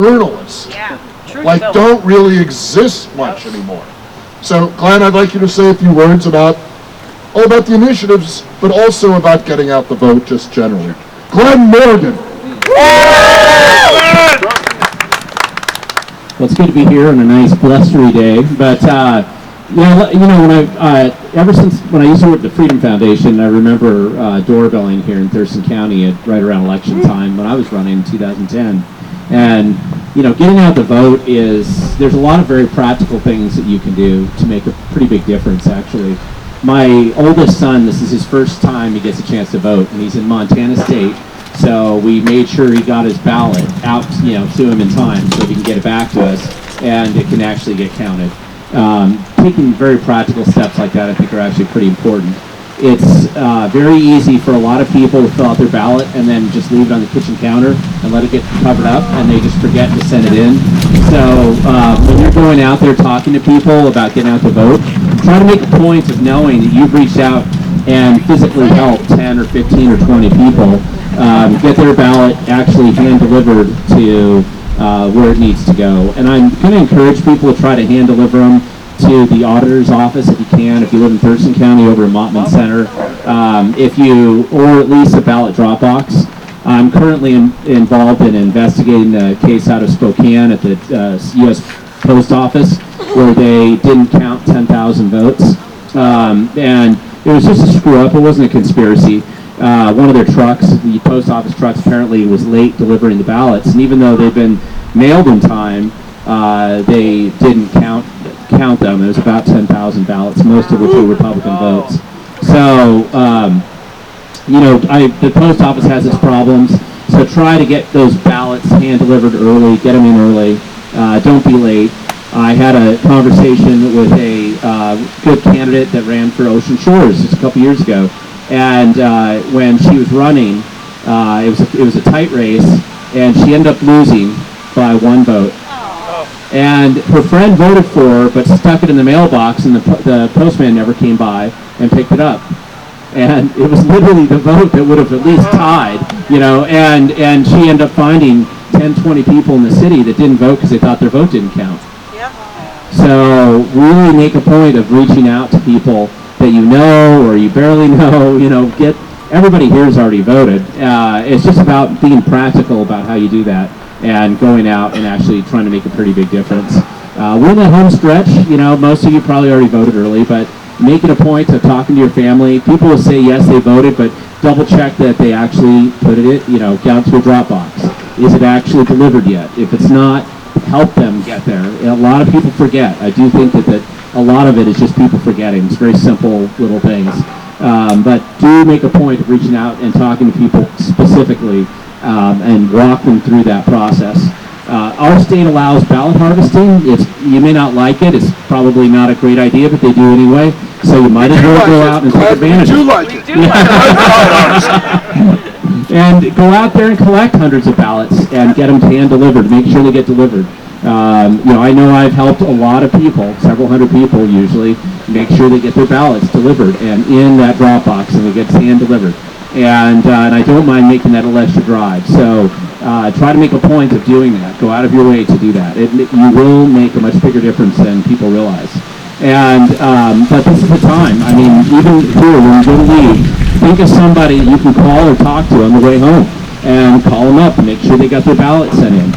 journalists, don't really exist much anymore. So, Glenn, I'd like you to say a few words about the initiatives, but also about getting out the vote just generally. Glen Morgan. Well, it's good to be here on a nice blustery day, but ever since when I used to work at the Freedom Foundation, I remember doorbelling here in Thurston County right around election time when I was running in 2010. And getting out the vote there's a lot of very practical things that you can do to make a pretty big difference, actually. My oldest son, this is his first time he gets a chance to vote, and he's in Montana State. So we made sure he got his ballot out, to him in time so he can get it back to us and it can actually get counted. Taking very practical steps like that, I think, are actually pretty important. It's very easy for a lot of people to fill out their ballot and then just leave it on the kitchen counter and let it get covered up, and they just forget to send it in. So when you're going out there talking to people about getting out to vote, try to make a point of knowing that you've reached out and physically helped 10 or 15 or 20 people get their ballot actually hand-delivered to where it needs to go. And I'm going to encourage people to try to hand-deliver them to the auditor's office if you can, if you live in Thurston County over in Mottman Center, or at least a ballot drop box. I'm currently involved in investigating a case out of Spokane at the U.S. Post Office where they didn't count 10,000 votes. And it was just a screw-up. It wasn't a conspiracy. One of their trucks, the post office trucks, apparently was late delivering the ballots, and even though they've been mailed in time, they didn't count them. It was about 10,000 ballots, most of which were Republican votes. So, the post office has its problems, so try to get those ballots hand-delivered early, get them in early, don't be late. I had a conversation with a good candidate that ran for Ocean Shores just a couple years ago. And when she was running, it was a tight race, and she ended up losing by 1 vote. And her friend voted for her, but stuck it in the mailbox, and the postman never came by and picked it up. And it was literally the vote that would have at least tied, and she ended up finding 10, 20 people in the city that didn't vote because they thought their vote didn't count. So really make a point of reaching out to people that you know or you barely know, everybody here has already voted. It's just about being practical about how you do that and going out and actually trying to make a pretty big difference. We're in the home stretch, most of you probably already voted early, but make it a point of talking to your family. People will say yes, they voted, but double check that they actually put it, down to a drop box. Is it actually delivered yet? If it's not, help them get there. A lot of people forget. I do think that a lot of it is just people forgetting. It's very simple little things. But do make a point of reaching out and talking to people specifically and walk them through that process. Our state allows ballot harvesting. You may not like it. It's probably not a great idea, but they do anyway. So you might as well go out and take advantage of it. We do like it. And go out there and collect hundreds of ballots and get them hand-delivered. Make sure they get delivered. I know I've helped a lot of people, several hundred people usually, make sure they get their ballots delivered and in that drop box, and it gets hand-delivered. And I don't mind making that a lesser drive. So try to make a point of doing that. Go out of your way to do that. You will make a much bigger difference than people realize. And but this is the time. I mean, even here, when you go to leave, think of somebody you can call or talk to on the way home, and call them up and make sure they got their ballot sent in.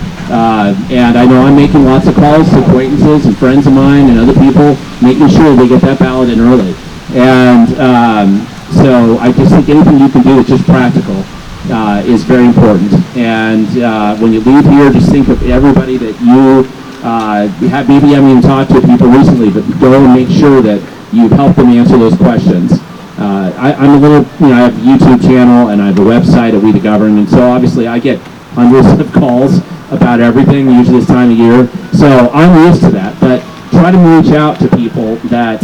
And I know I'm making lots of calls to acquaintances and friends of mine and other people, making sure they get that ballot in early. And so I just think anything you can do that's just practical is very important. And when you leave here, just think of everybody that you maybe you haven't even talked to people recently, but go and make sure that you help them answer those questions. I'm a little, I have a YouTube channel and I have a website at We the Govern, and so obviously I get hundreds of calls about everything, usually this time of year. So I'm used to that, but try to reach out to people that,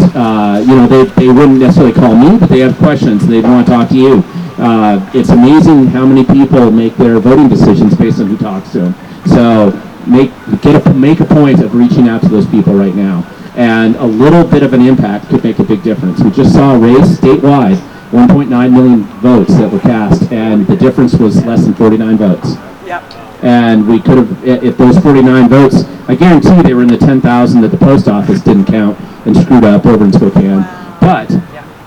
they wouldn't necessarily call me, but they have questions and they want to talk to you. It's amazing how many people make their voting decisions based on who talks to them. So make a point of reaching out to those people right now. And a little bit of an impact could make a big difference. We just saw a race statewide, 1.9 million votes that were cast, and the difference was less than 49 votes. Yep. And we could have, if those 49 votes, I guarantee they were in the 10,000 that the post office didn't count and screwed up over in Spokane. But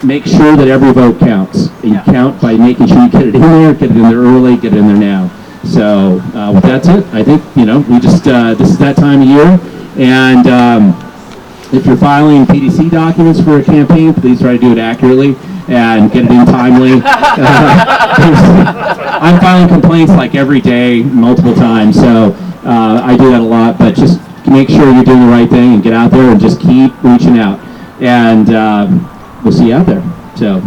make sure that every vote counts. And you count by making sure you get it in there early, get it in there now. So with that said, I think, we just, this is that time of year. And if you're filing PDC documents for a campaign, please try to do it accurately and get it in timely. I'm filing complaints like every day, multiple times, so I do that a lot, but just make sure you're doing the right thing and get out there and just keep reaching out. And we'll see you out there. So,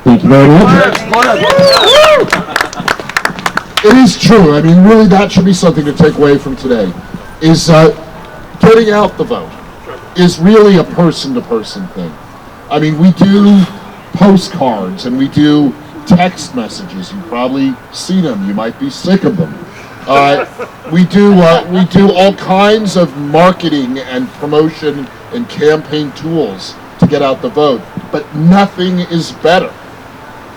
thank you very much. It is true. I mean, really, that should be something to take away from today, is getting out the vote is really a person-to-person thing. I mean, we do postcards and we do text messages. You've probably seen them. You might be sick of them. We do all kinds of marketing and promotion and campaign tools to get out the vote. But nothing is better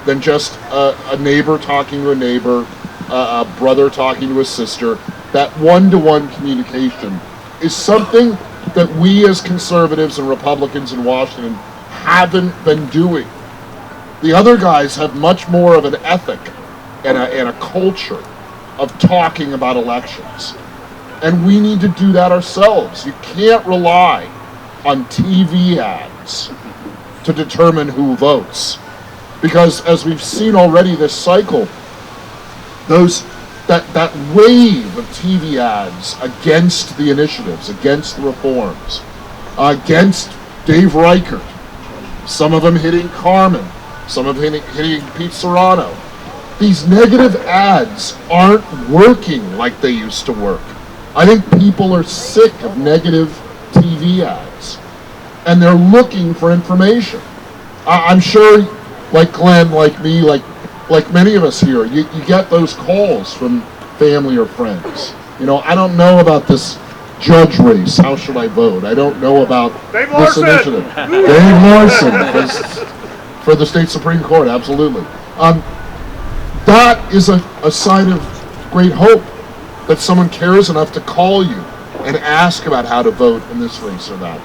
than just a neighbor talking to a neighbor, a brother talking to a sister. That one-to-one communication is something that we as conservatives and Republicans in Washington haven't been doing. The other guys have much more of an ethic and a culture of talking about elections. And we need to do that ourselves. You can't rely on TV ads to determine who votes. Because as we've seen already this cycle, that wave of TV ads against the initiatives, against the reforms, against Dave Reichert, some of them hitting Carmen, some of them hitting Pete Serrano. These negative ads aren't working like they used to work. I think people are sick of negative TV ads, and they're looking for information. I'm sure, like Glenn, like me, like many of us here, you get those calls from family or friends. I don't know about this judge race. How should I vote? I don't know about this initiative. Dave Larson for the state Supreme Court, absolutely. That is a sign of great hope, that someone cares enough to call you and ask about how to vote in this race or that.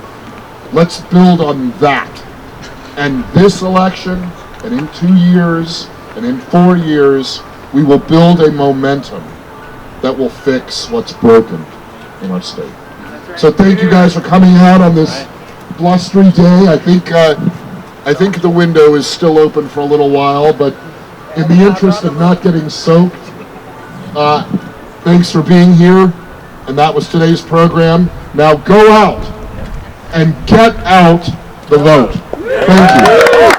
Let's build on that. And this election, and in 2 years, and in 4 years, we will build a momentum that will fix what's broken in our state. So thank you guys for coming out on this blustery day. I think the window is still open for a little while, but in the interest of not getting soaked, thanks for being here. And that was today's program. Now go out and get out the vote. Thank you.